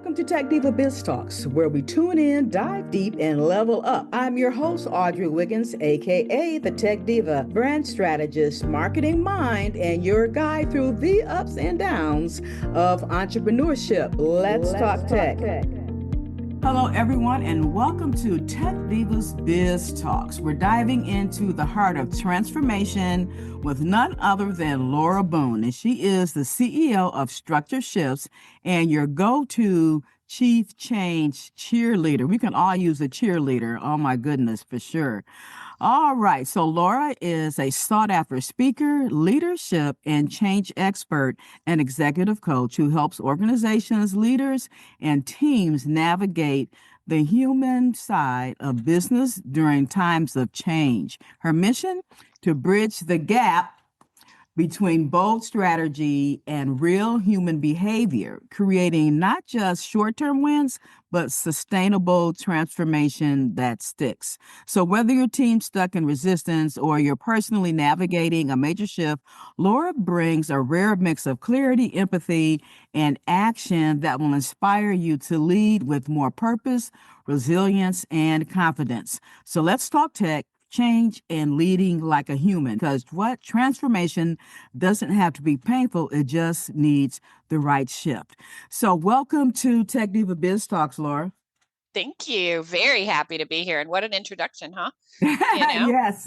Welcome to Tech Diva Biz Talks, where we tune in, dive deep, and level up. I'm your host, Audrey Wiggins, aka the Tech Diva, brand strategist, marketing mind, and your guide through the ups and downs of entrepreneurship. Let's talk tech. Hello, everyone, and welcome to Tech Diva's Biz Talks. We're diving into the heart of transformation with none other than Laura Boone, and she is the CEO of Structure Shifts and your go-to chief change cheerleader. We can all use a cheerleader. Oh, my goodness, for sure. All right. So Laura is a sought-after speaker, leadership, and change expert and executive coach who helps organizations, leaders, and teams navigate the human side of business during times of change. Her mission? To bridge the gap between bold strategy and real human behavior, creating not just short-term wins, but sustainable transformation that sticks. So whether your team's stuck in resistance or you're personally navigating a major shift, Laura brings a rare mix of clarity, empathy, and action that will inspire you to lead with more purpose, resilience, and confidence. So let's talk tech, change, and leading like a human, because what transformation doesn't have to be painful, it just needs the right shift. So welcome to Tech Diva Biz Talks, Laura. Thank you. Very happy to be here. And what an introduction, huh? Yes,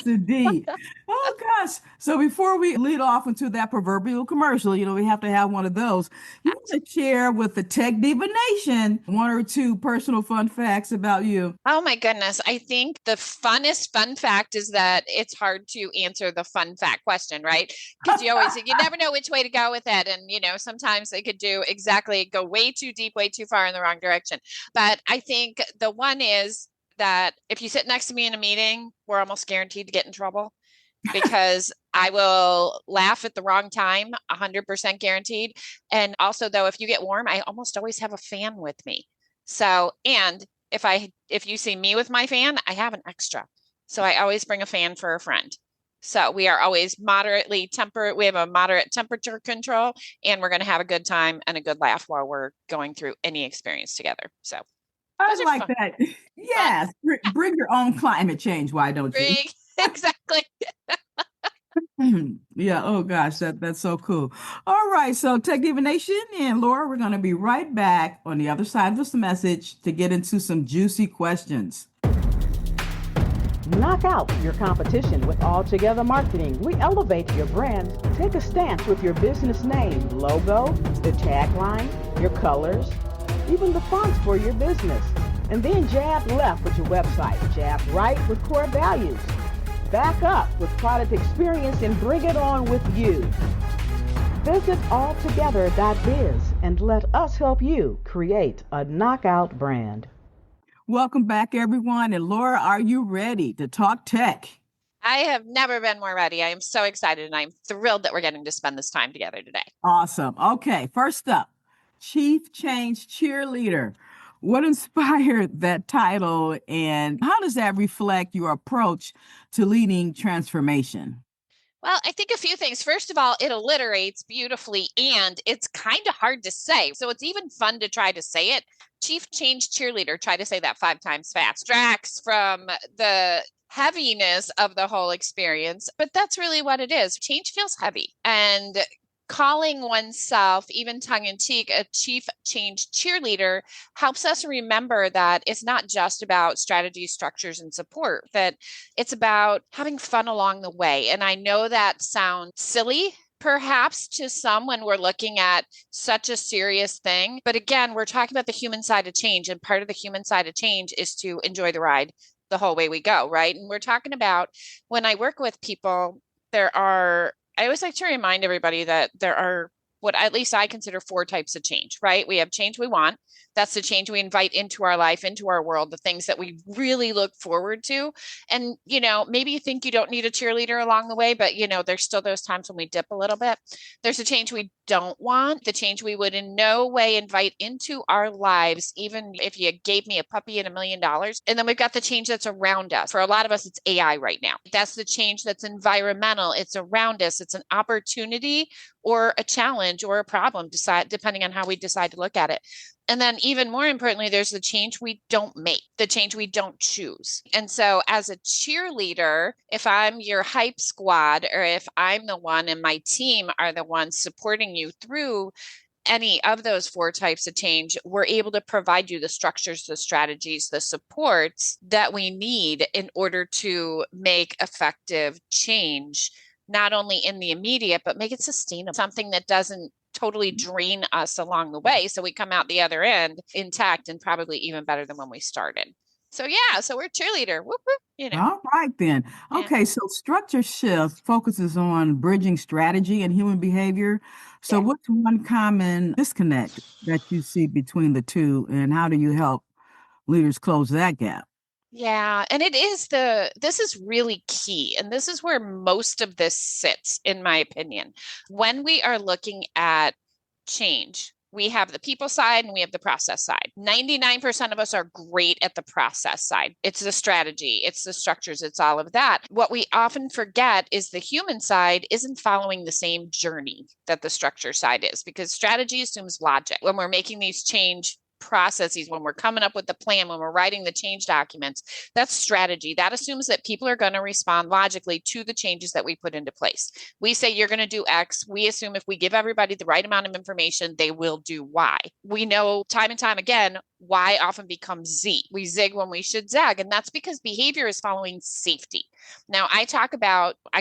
indeed. Oh, gosh. So before we lead off into that proverbial commercial, we have to have one of those. You want to share with the Tech Diva Nation one or two personal fun facts about you? Oh, my goodness. I think the funnest fun fact is that it's hard to answer the fun fact question, right? Because you never know which way to go with it. And, sometimes they could go way too deep, way too far in the wrong direction. But I think the one is that if you sit next to me in a meeting, we're almost guaranteed to get in trouble because I will laugh at the wrong time, 100% guaranteed. And also, though, if you get warm, I almost always have a fan with me. So, and if you see me with my fan, I have an extra. So I always bring a fan for a friend. So we are always moderately temperate. We have a moderate temperature control, and we're going to have a good time and a good laugh while we're going through any experience together. So I like that. Yes. Bring your own climate change. Why don't you? Exactly. Yeah. Oh, gosh. That's so cool. All right. So Tech Diva Nation and Laura, we're going to be right back on the other side of this message to get into some juicy questions. Knock out your competition with Altogether Marketing. We elevate your brand. Take a stance with your business name, logo, the tagline, your colors, even the fonts for your business. And then jab left with your website, jab right with core values. Back up with product experience and bring it on with you. Visit altogether.biz and let us help you create a knockout brand. Welcome back, everyone. And Laura, are you ready to talk tech? I have never been more ready. I am so excited, and I'm thrilled that we're getting to spend this time together today. Awesome. Okay, first up, Chief Change Cheerleader. What inspired that title, and how does that reflect your approach to leading transformation? Well, I think a few things. First of all, it alliterates beautifully, and it's kind of hard to say. So it's even fun to try to say it. Chief Change Cheerleader. Try to say that 5 times fast. Distracts from the heaviness of the whole experience, but that's really what it is. Change feels heavy, and calling oneself, even tongue-in-cheek, a chief change cheerleader helps us remember that it's not just about strategy, structures, and support, that it's about having fun along the way. And I know that sounds silly, perhaps, to some when we're looking at such a serious thing. But again, we're talking about the human side of change, and part of the human side of change is to enjoy the ride the whole way we go, right? And we're talking about, when I work with people, I always like to remind everybody that there are what at least I consider 4 types of change, right? We have change we want. That's the change we invite into our life, into our world, the things that we really look forward to. And, maybe you think you don't need a cheerleader along the way, but, there's still those times when we dip a little bit. There's a change we don't want, the change we would in no way invite into our lives, even if you gave me a puppy and $1 million. And then we've got the change that's around us. For a lot of us, it's AI right now. That's the change that's environmental. It's around us. It's an opportunity or a challenge or a problem, depending on how we decide to look at it. And then even more importantly, there's the change we don't make, the change we don't choose. And so as a cheerleader, if I'm your hype squad, or if I'm the one and my team are the ones supporting you through any of those four types of change, we're able to provide you the structures, the strategies, the supports that we need in order to make effective change, not only in the immediate, but make it sustainable, something that doesn't totally drain us along the way. So we come out the other end intact and probably even better than when we started. So yeah, so we're cheerleader. Whoop, whoop, All right, then. Yeah. Okay, so structure shift focuses on bridging strategy and human behavior. So Yeah. what's one common disconnect that you see between the two, and how do you help leaders close that gap? Yeah, and this is really key. And this is where most of this sits, in my opinion. When we are looking at change, we have the people side and we have the process side. 99% of us are great at the process side. It's the strategy, it's the structures, it's all of that. What we often forget is the human side isn't following the same journey that the structure side is, because strategy assumes logic. When we're making these change processes, when we're coming up with the plan, when we're writing the change documents, that's strategy. That assumes that people are going to respond logically to the changes that we put into place. We say you're going to do X. We assume if we give everybody the right amount of information, they will do Y. We know time and time again, Y often becomes Z. We zig when we should zag. And that's because behavior is following safety. Now, I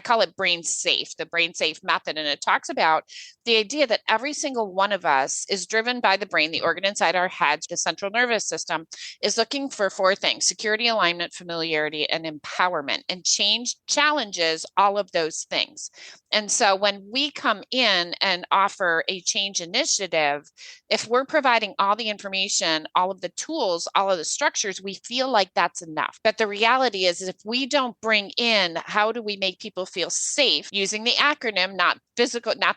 call it brain safe, the brain safe method. And it talks about the idea that every single one of us is driven by the brain, the organ inside our heads, the central nervous system is looking for four things: security, alignment, familiarity, and empowerment. And change challenges all of those things. And so when we come in and offer a change initiative, if we're providing all the information, all of the tools, all of the structures, we feel like that's enough. But the reality is if we don't bring in how do we make people feel safe using the acronym, not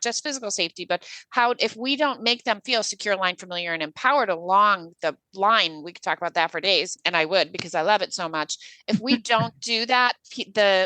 just physical safety, but if we don't make them feel secure, aligned, familiar, and empowered along the line, we could talk about that for days, and I would, because I love it so much. If we don't do that,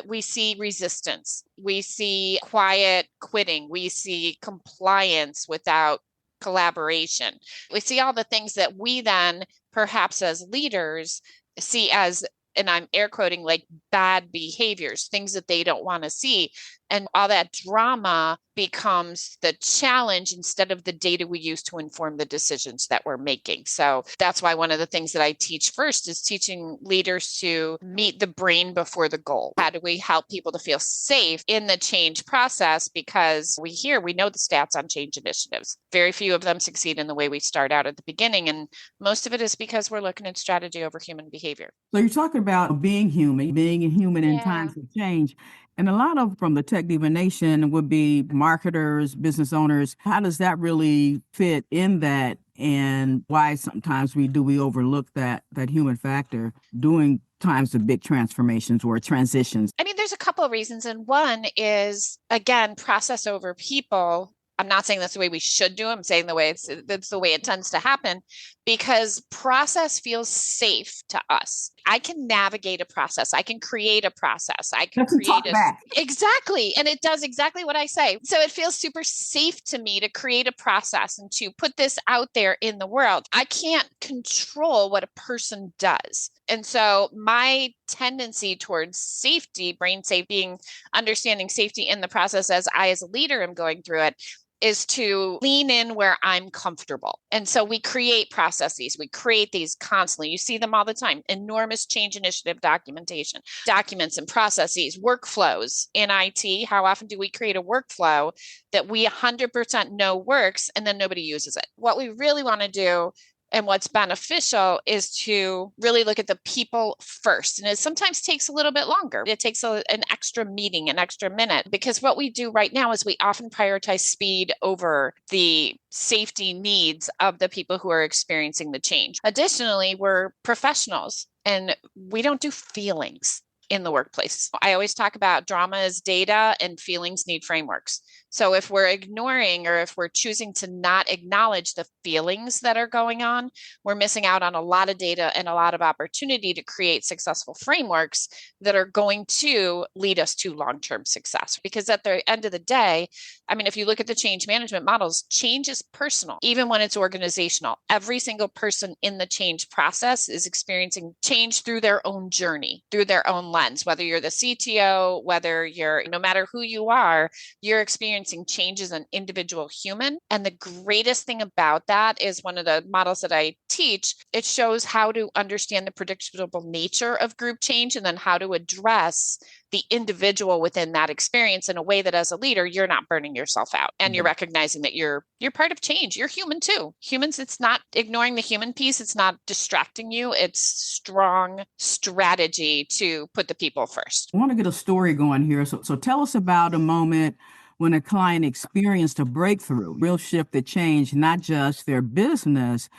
we see resistance, we see quiet quitting, we see compliance without collaboration. We see all the things that we then perhaps as leaders see as, and I'm air quoting, like bad behaviors, things that they don't want to see. And all that drama becomes the challenge instead of the data we use to inform the decisions that we're making. So that's why one of the things that I teach first is teaching leaders to meet the brain before the goal. How do we help people to feel safe in the change process? Because we know the stats on change initiatives. Very few of them succeed in the way we start out at the beginning. And most of it is because we're looking at strategy over human behavior. So you're talking about being human in times of change. And a lot of from the Tech Diva Nation would be marketers, business owners. How does that really fit in that? And why sometimes we overlook that human factor during times of big transformations or transitions? I mean, there's a couple of reasons. And one is, again, process over people. I'm not saying that's the way we should do it. I'm saying that's the way it tends to happen, because process feels safe to us. I can navigate a process. I can create a process. I can create exactly. And it does exactly what I say. So it feels super safe to me to create a process and to put this out there in the world. I can't control what a person does. And so my tendency towards safety, brain safe, being understanding safety in the process as a leader am going through it, is to lean in where I'm comfortable. And so we create processes. We create these constantly. You see them all the time. Enormous change initiative documentation, documents and processes, workflows in IT. How often do we create a workflow that we 100% know works and then nobody uses it? What we really want to do and what's beneficial is to really look at the people first. And it sometimes takes a little bit longer. It takes an extra meeting, an extra minute, because what we do right now is we often prioritize speed over the safety needs of the people who are experiencing the change. Additionally, we're professionals and we don't do feelings in the workplace. I always talk about drama is data and feelings need frameworks. So if we're ignoring or if we're choosing to not acknowledge the feelings that are going on, we're missing out on a lot of data and a lot of opportunity to create successful frameworks that are going to lead us to long-term success. Because at the end of the day, I mean, if you look at the change management models, change is personal, even when it's organizational. Every single person in the change process is experiencing change through their own journey, through their own lens, whether you're the CTO, whether you're, no matter who you are, you're experiencing change as an individual human. And the greatest thing about that is one of the models that I teach, it shows how to understand the predictable nature of group change and then how to address the individual within that experience in a way that as a leader, you're not burning yourself out and you're recognizing that you're part of change. You're human too. Humans, it's not ignoring the human piece. It's not distracting you. It's strong strategy to put the people first. I want to get a story going here. So tell us about a moment when a client experienced a breakthrough, real shift that changed not just their business,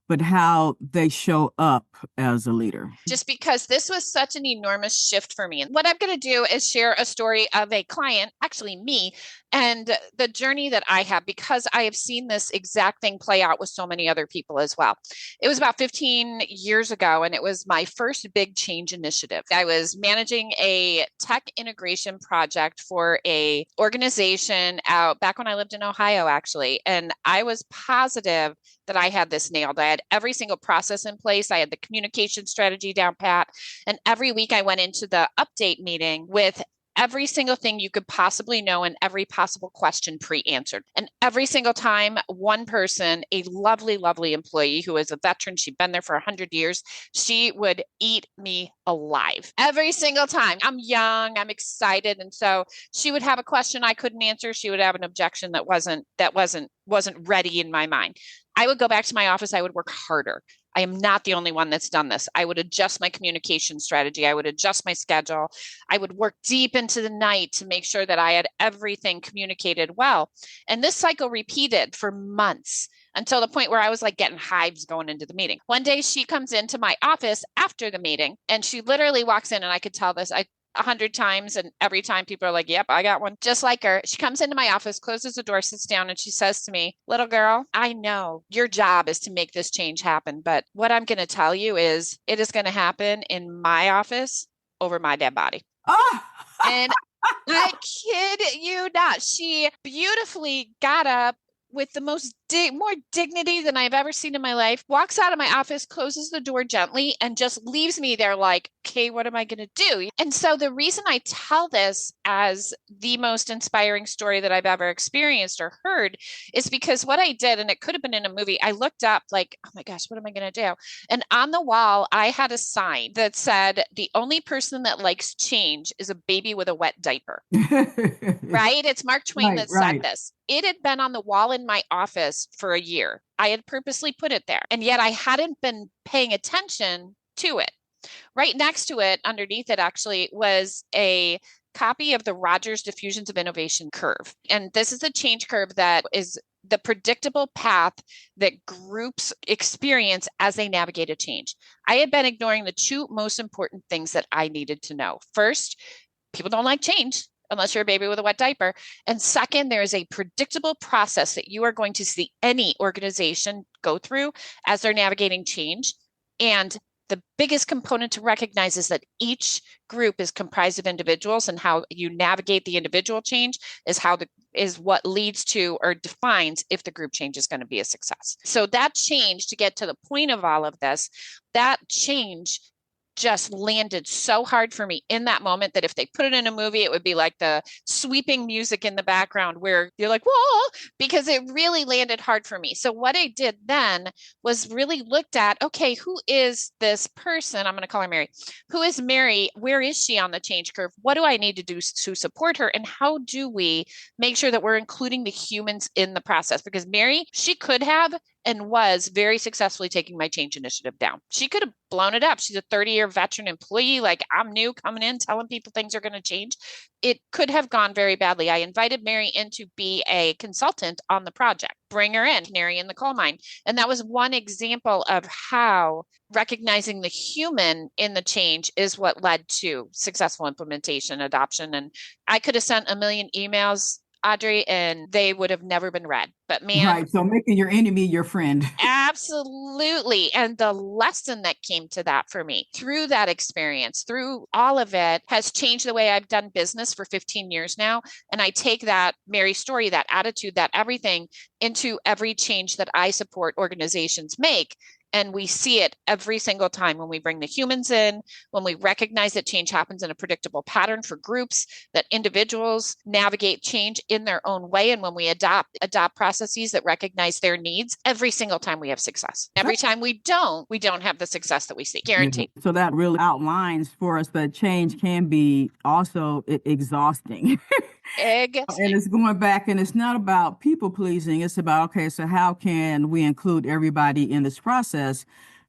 but how they show up as a leader. Just because this was such an enormous shift for me. And what I'm going to do is share a story of a client, actually me, and the journey that I have, because I have seen this exact thing play out with so many other people as well. It was about 15 years ago, and it was my first big change initiative. I was managing a tech integration project for a organization out back when I lived in Ohio, actually. And I was positive that I had this nailed. I had every single process in place. I had the communication strategy down pat. And every week I went into the update meeting with every single thing you could possibly know and every possible question pre-answered. And every single time, one person, a lovely, lovely employee who is a veteran, she'd been there for 100 years, she would eat me alive. Every single time. I'm young, I'm excited. And so she would have a question I couldn't answer. She would have an objection that wasn't ready in my mind. I would go back to my office. I would work harder. I am not the only one that's done this. I would adjust my communication strategy. I would adjust my schedule. I would work deep into the night to make sure that I had everything communicated well. And this cycle repeated for months until the point where I was like getting hives going into the meeting. One day she comes into my office after the meeting and she literally walks in, and I could tell this, 100 times. And every time people are like, yep, I got one just like her. She comes into my office, closes the door, sits down, and she says to me, little girl, I know your job is to make this change happen. But what I'm going to tell you is it is going to happen in my office over my dead body. Oh. And I kid you not. She beautifully got up with the more dignity than I've ever seen in my life, walks out of my office, closes the door gently, and just leaves me there like, okay, what am I going to do? And so the reason I tell this as the most inspiring story that I've ever experienced or heard is because what I did, and it could have been in a movie, I looked up like, oh my gosh, what am I going to do? And on the wall, I had a sign that said, the only person that likes change is a baby with a wet diaper. Right? It's Mark Twain that said this. It had been on the wall in my office for a year. I had purposely put it there, and yet I hadn't been paying attention to it. Right next to it, underneath it actually, was a copy of the Rogers Diffusions of Innovation curve. And this is a change curve that is the predictable path that groups experience as they navigate a change. I had been ignoring the two most important things that I needed to know. First, people don't like change unless you're a baby with a wet diaper. And second, there is a predictable process that you are going to see any organization go through as they're navigating change. And the biggest component to recognize is that each group is comprised of individuals, and how you navigate the individual change is what leads to or defines if the group change is going to be a success. So that change, to get to the point of all of this, that change just landed so hard for me in that moment that if they put it in a movie, it would be like the sweeping music in the background where you're like, whoa, because it really landed hard for me. So what I did then was really looked at, okay, who is this person? I'm going to call her Mary. Who is Mary? Where is she on the change curve? What do I need to do to support her? And how do we make sure that we're including the humans in the process? Because Mary, she could have and was very successfully taking my change initiative down. She could have blown it up. She's a 30-year veteran employee. Like, I'm new coming in, telling people things are going to change. It could have gone very badly. I invited Mary in to be a consultant on the project. Bring her in, canary in the coal mine. And that was one example of how recognizing the human in the change is what led to successful implementation, adoption. And I could have sent a million emails. Audrey, and they would have never been read. But man, right. So making your enemy your friend. absolutely. And the lesson that came to that for me through that experience, through all of it, has changed the way I've done business for 15 years now. And I take that Mary story, that attitude, that everything into every change that I support organizations make. And we see it every single time when we bring the humans in, when we recognize that change happens in a predictable pattern for groups, that individuals navigate change in their own way. And when we adopt processes that recognize their needs, every single time we have success. Every time we don't have the success that we see, guaranteed. So that really outlines for us that change can be also exhausting. And it's going back, and it's not about people pleasing. It's about, okay, so how can we include everybody in this process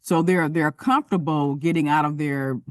so they're comfortable getting out of their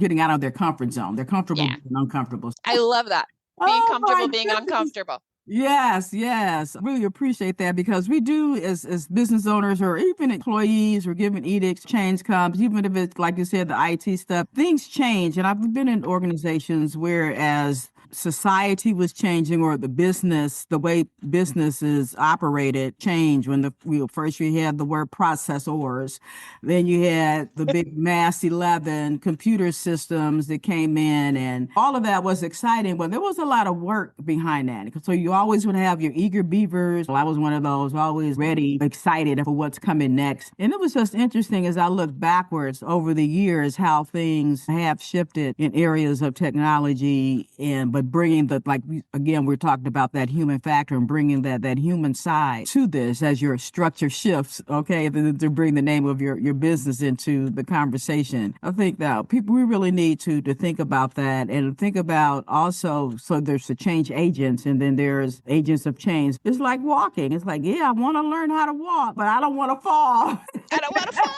comfort zone. They're comfortable being uncomfortable. I love that. Being comfortable being uncomfortable. Yes. I really appreciate that, because we do as business owners or even employees, we're given edicts, change comes, even if it's like you said, the IT stuff, things change. And I've been in organizations where as society was changing, or the way businesses operated changed. When first you had the word processors, then you had the big mass 11 computer systems that came in, and all of that was exciting, but there was a lot of work behind that. So you always would have your eager beavers. I was one of those, always ready, excited for what's coming next. And it was just interesting as I look backwards over the years, how things have shifted in areas of technology, but bringing we're talking about that human factor and bringing that human side to this as your structure shifts, okay, to bring the name of your business into the conversation. I think that we really need to think about that, and think about also, so there's the change agents, and then there's agents of change. It's like walking. It's like, I want to learn how to walk, but I don't want to fall. I don't want to fall.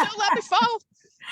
Don't let me fall.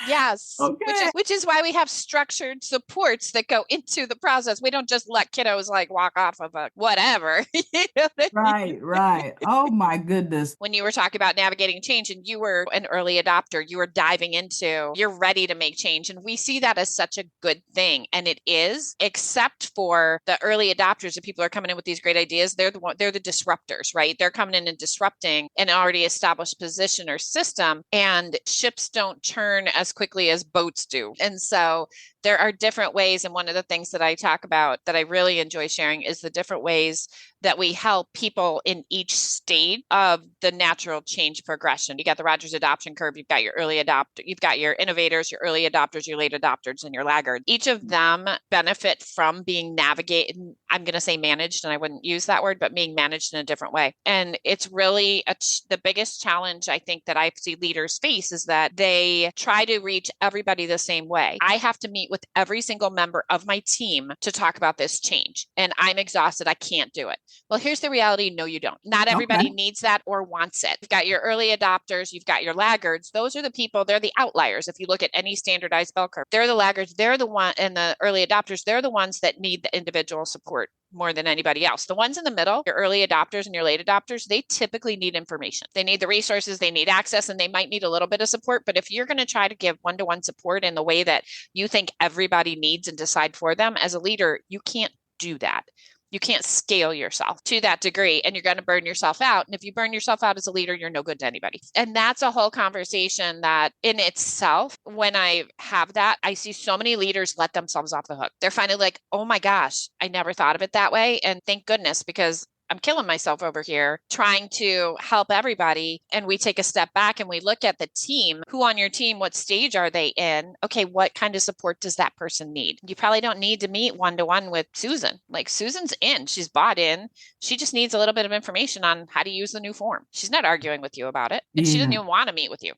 Yes. Okay. Which is why we have structured supports that go into the process. We don't just let kiddos walk off of a whatever. You know what I mean? Right. Oh my goodness. When you were talking about navigating change and you were an early adopter, you were diving into, you're ready to make change. And we see that as such a good thing. And it is, except for the early adopters, if people are coming in with these great ideas, they're the disruptors, right? They're coming in and disrupting an already established position or system, and ships don't turn as quickly as boats do. And so there are different ways. And one of the things that I talk about that I really enjoy sharing is the different ways that we help people in each stage of the natural change progression. You got the Rogers adoption curve. You've got your early adopter. You've got your innovators, your early adopters, your late adopters, and your laggards. Each of them benefit from being navigated. I'm going to say managed, and I wouldn't use that word, but being managed in a different way. And it's really the biggest challenge I think that I see leaders face is that they try to reach everybody the same way. I have to meet with every single member of my team to talk about this change, and I'm exhausted. I can't do it. Well, here's the reality. No, you don't. Not everybody needs that or wants it. You've got your early adopters. You've got your laggards. Those are the people. They're the outliers. If you look at any standardized bell curve, they're the laggards. They're the one, and the early adopters, they're the ones that need the individual support more than anybody else. The ones in the middle, your early adopters and your late adopters, they typically need information. They need the resources, they need access, and they might need a little bit of support. But if you're going to try to give one-to-one support in the way that you think everybody needs and decide for them, as a leader, you can't do that. You can't scale yourself to that degree, and you're going to burn yourself out. And if you burn yourself out as a leader, you're no good to anybody. And that's a whole conversation that in itself, when I have that, I see so many leaders let themselves off the hook. They're finally like, oh my gosh, I never thought of it that way. And thank goodness, because I'm killing myself over here trying to help everybody. And we take a step back and we look at the team. Who on your team, what stage are they in? Okay, what kind of support does that person need? You probably don't need to meet one-to-one with Susan. Like, Susan's in, she's bought in. She just needs a little bit of information on how to use the new form. She's not arguing with you about it. And she doesn't even want to meet with you.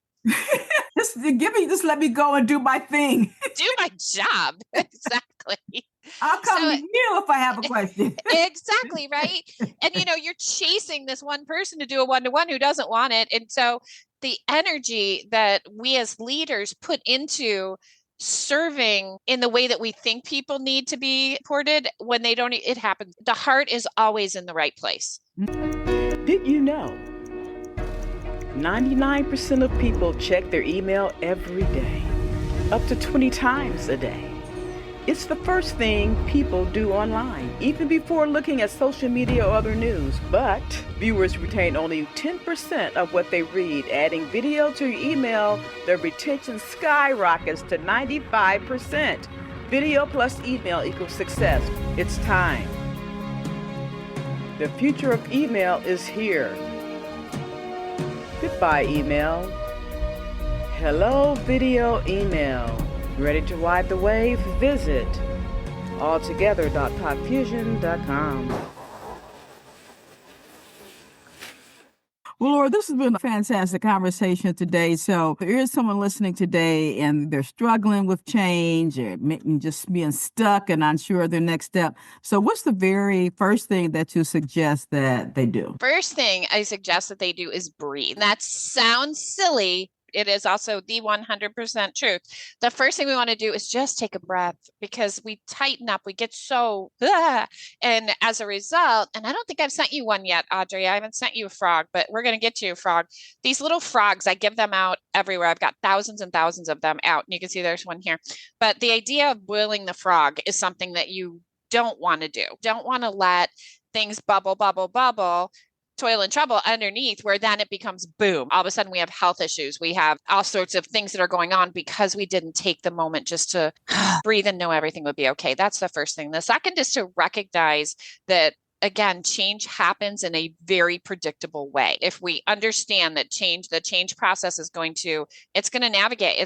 Just let me go and do my thing. Do my job. Exactly. I'll come to you if I have a question. Exactly, right? And, you're chasing this one person to do a one-to-one who doesn't want it. And so the energy that we as leaders put into serving in the way that we think people need to be supported, when they don't, it happens. The heart is always in the right place. Did you know 99% of people check their email every day, up to 20 times a day? It's the first thing people do online, even before looking at social media or other news. But viewers retain only 10% of what they read. Adding video to your email, the retention skyrockets to 95%. Video plus email equals success. It's time. The future of email is here. Goodbye, email. Hello, video email. Ready to ride the wave? Visit altogether.podfusion.com. Well, Laura, this has been a fantastic conversation today. So if there is someone listening today and they're struggling with change or just being stuck and unsure of their next step. So what's the very first thing that you suggest that they do? First thing I suggest that they do is breathe. That sounds silly. It is also the 100% truth. The first thing we want to do is just take a breath, because we tighten up, we get so, and as a result, and I don't think I've sent you one yet, Audrey, I haven't sent you a frog, but we're going to get you a frog. These little frogs, I give them out everywhere. I've got thousands and thousands of them out, and you can see there's one here. But the idea of boiling the frog is something that you don't want to do. Don't want to let things bubble, toil and trouble underneath, where then it becomes boom. All of a sudden we have health issues. We have all sorts of things that are going on because we didn't take the moment just to breathe and know everything would be okay. That's the first thing. The second is to recognize that, again, change happens in a very predictable way. If we understand that the change process is we're going to navigate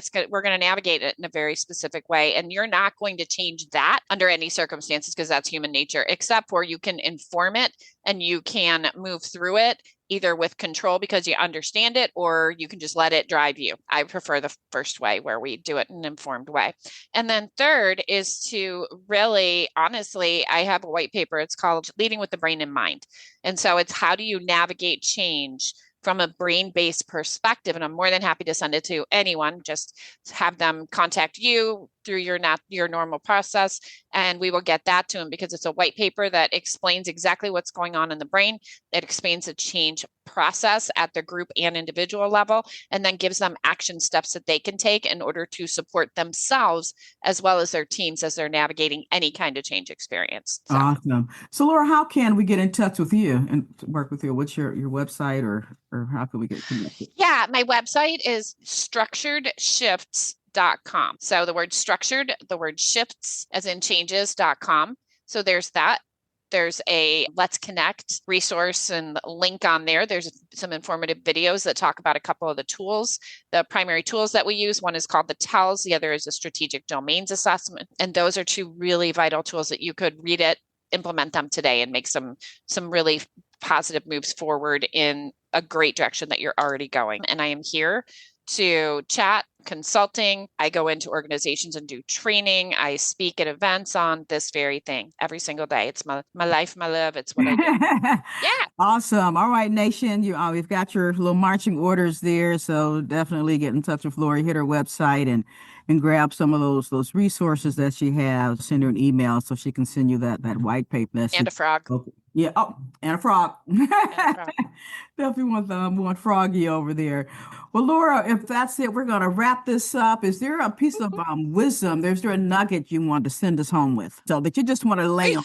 it in a very specific way. And you're not going to change that under any circumstances, because that's human nature, except where you can inform it and you can move through it either with control because you understand it, or you can just let it drive you. I prefer the first way, where we do it in an informed way. And then third is to really, honestly, I have a white paper. It's called Leading with the Brain in Mind. And so it's how do you navigate change from a brain-based perspective. And I'm more than happy to send it to anyone. Just have them contact you through your normal process, and we will get that to them, because it's a white paper that explains exactly what's going on in the brain. It explains the change process at the group and individual level, and then gives them action steps that they can take in order to support themselves as well as their teams as they're navigating any kind of change experience. Awesome. So Laura, how can we get in touch with you and work with you? What's your website, or how can we get connected? Yeah, my website is structuredshifts.com. So the word structured, the word shifts as in changes.com. So there's that. There's a Let's Connect resource and link on there. There's some informative videos that talk about a couple of the tools, the primary tools that we use. One is called the TELS. The other is a strategic domains assessment. And those are two really vital tools that you could read it, implement them today, and make some really positive moves forward in a great direction that you're already going. And I am here to chat, consulting. I go into organizations and do training. I speak at events on this very thing every single day. It's my life, my love. It's what I do. Yeah. Awesome. All right, Nation. We've got your little marching orders there. So definitely get in touch with Laura, hit her website and grab some of those resources that she has. Send her an email so she can send you that white paper. And a frog. Okay. Yeah. Oh, and a frog. Definitely want Froggy over there. Well, Laura, if that's it, we're going to wrap this up. Is there a piece of wisdom? Is there a nugget you want to send us home with? So that you just want to lay on?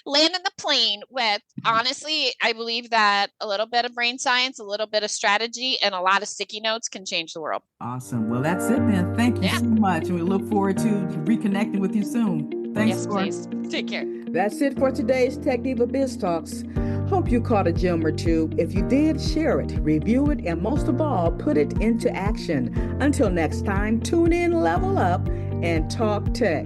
Land in the plane with, honestly, I believe that a little bit of brain science, a little bit of strategy, and a lot of sticky notes can change the world. Awesome. Well, that's it then. Thank you so much. And we look forward to reconnecting with you soon. Thanks, yes, Laura. please. Take care. That's it for today's Tech Diva Biz Talks. Hope you caught a gem or two. If you did, share it, review it, and most of all, put it into action. Until next time, tune in, level up, and talk tech.